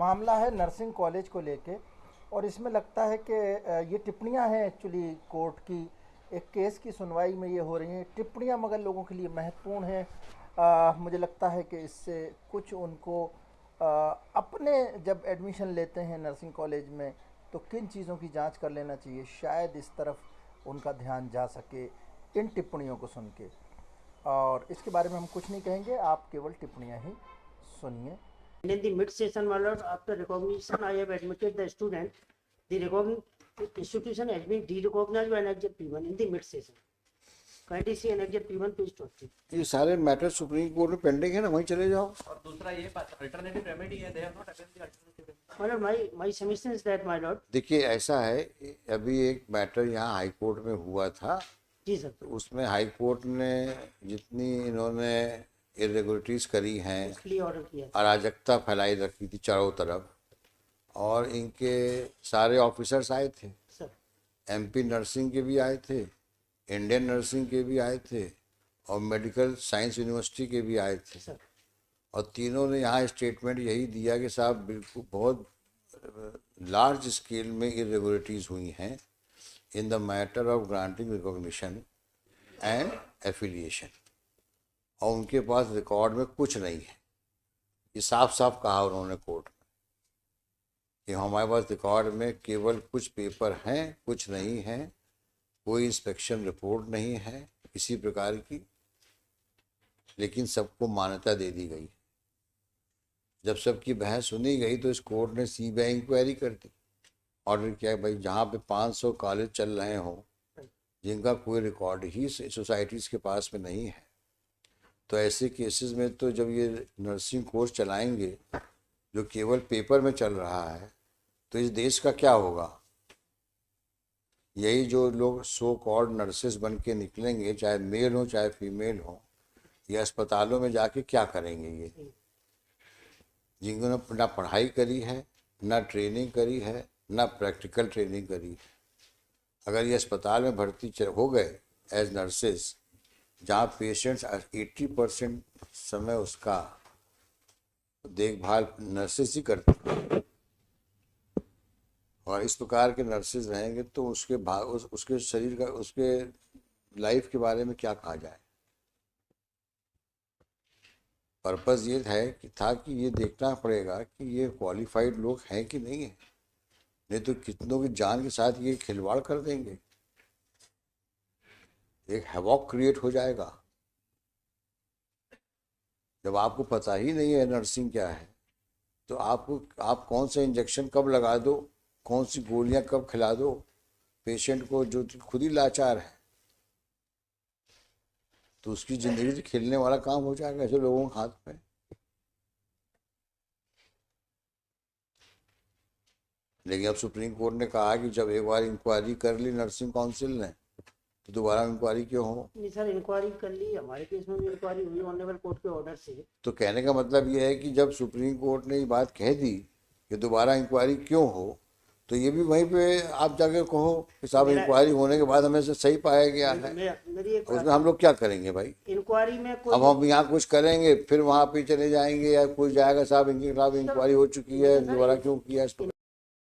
मामला है nursing college को लेके। और इसमें लगता है कि ये टिप्पणियां हैं एक्चुअली कोर्ट की, एक केस की सुनवाई में ये हो रही हैं टिप्पणियां, मगर लोगों के लिए महत्वपूर्ण हैं। मुझे लगता है कि इससे कुछ उनको अ, अपने जब एडमिशन लेते हैं नर्सिंग कॉलेज में तो किन चीज़ों की जांच कर लेना चाहिए, शायद इस तरफ उनका ध्यान जा सके इन टिप्पणियों को सुन के। और इसके बारे में हम कुछ नहीं कहेंगे, आप केवल टिप्पणियां ही सुनिए। And in the mid session, my lord, after recognition, I have admitted the student. The institution has been de-recognized by annexure P1 in the mid session. Kindly see annexure P1 page 20. ये सारे matter supreme court में pending है ना, वहीं चले जाओ। और दूसरा ये अल्टरनेटिव रेमेडी है, they have not attempt the alternative remedy. My lord, my submission is that, my lord. देखिए ऐसा है, अभी एक मैटर यहाँ हाई कोर्ट में हुआ था, जी सर। तो उसमें हाई कोर्ट ने जितनी इन्होंने इरेगुलरिटीज करी हैं, इसलिए ऑर्डर किया। अराजकता फैलाई रखी थी चारों तरफ, और इनके सारे ऑफिसर्स आए थे, सर। एमपी नर्सिंग के भी आए थे, इंडियन नर्सिंग के भी आए थे, और मेडिकल साइंस यूनिवर्सिटी के भी आए थे। सर। और तीनों ने यहाँ स्टेटमेंट यही दिया कि साहब बिल्कुल बहुत लार्ज स्केल में इरेगुलरिटीज हुई हैं in the matter of granting recognition and affiliation, और उनके पास रिकॉर्ड में कुछ नहीं है। ये साफ साफ कहा उन्होंने कोर्ट में कि हमारे पास रिकॉर्ड में केवल कुछ पेपर हैं, कुछ नहीं है, कोई इंस्पेक्शन रिपोर्ट नहीं है किसी प्रकार की, लेकिन सबको मान्यता दे दी गई। जब सबकी बहस सुनी गई तो इस कोर्ट ने सीबीआई इंक्वायरी कर दी, ऑर्डर किया भाई जहाँ पे 500 कॉलेज चल रहे हों जिनका कोई रिकॉर्ड ही सोसाइटीज़ के पास में नहीं है, तो ऐसे केसेस में तो जब ये नर्सिंग कोर्स चलाएंगे जो केवल पेपर में चल रहा है, तो इस देश का क्या होगा। यही जो लोग सो कॉल्ड नर्सेस बन के निकलेंगे, चाहे मेल हो चाहे फीमेल हो, ये अस्पतालों में जाके क्या करेंगे, ये जिन्होंने ना पढ़ाई करी है, ना ट्रेनिंग करी है, ना प्रैक्टिकल ट्रेनिंग करी है। अगर ये अस्पताल में भर्ती हो गए एज नर्सेस, जहाँ पेशेंट्स 80% समय उसका देखभाल नर्सेस ही करती हैं, और इस प्रकार के नर्सेस रहेंगे तो उसके शरीर का, उसके लाइफ के बारे में क्या कहा जाए। पर्पस ये था कि ये देखना पड़ेगा कि ये क्वालिफाइड लोग हैं कि नहीं है, नहीं तो कितनों की जान के साथ ये खिलवाड़ कर देंगे, एक हैवॉक क्रिएट हो जाएगा। जब आपको पता ही नहीं है नर्सिंग क्या है, तो आप कौन सा इंजेक्शन कब लगा दो, कौन सी गोलियां कब खिला दो पेशेंट को, जो खुद ही लाचार है, तो उसकी जिंदगी से खेलने वाला काम हो जाएगा ऐसे लोगों के हाथ में। लेकिन अब सुप्रीम कोर्ट ने कहा कि जब एक बार इंक्वायरी कर ली नर्सिंग काउंसिल ने, तो दोबारा इंक्वायरी क्यों हो। नहीं सर, इंक्वायरी कर ली, हमारे केस में भी इंक्वायरी हुई ऑनरेबल कोर्ट के ऑर्डर से। तो कहने का मतलब ये है कि जब सुप्रीम कोर्ट ने ये बात कह दी कि दोबारा इंक्वायरी क्यों हो, तो ये भी वहीं पे आप जाकर कहो कि साहब इंक्वायरी होने के बाद हमें से सही पाया गया है, उसमें हम लोग क्या करेंगे भाई। इंक्वायरी में अब हम यहाँ कुछ करेंगे फिर वहाँ पे चले जाएंगे, या कोई जाएगा साहब इनके खिलाफ इंक्वायरी हो चुकी है, दोबारा क्यों किया इस पर।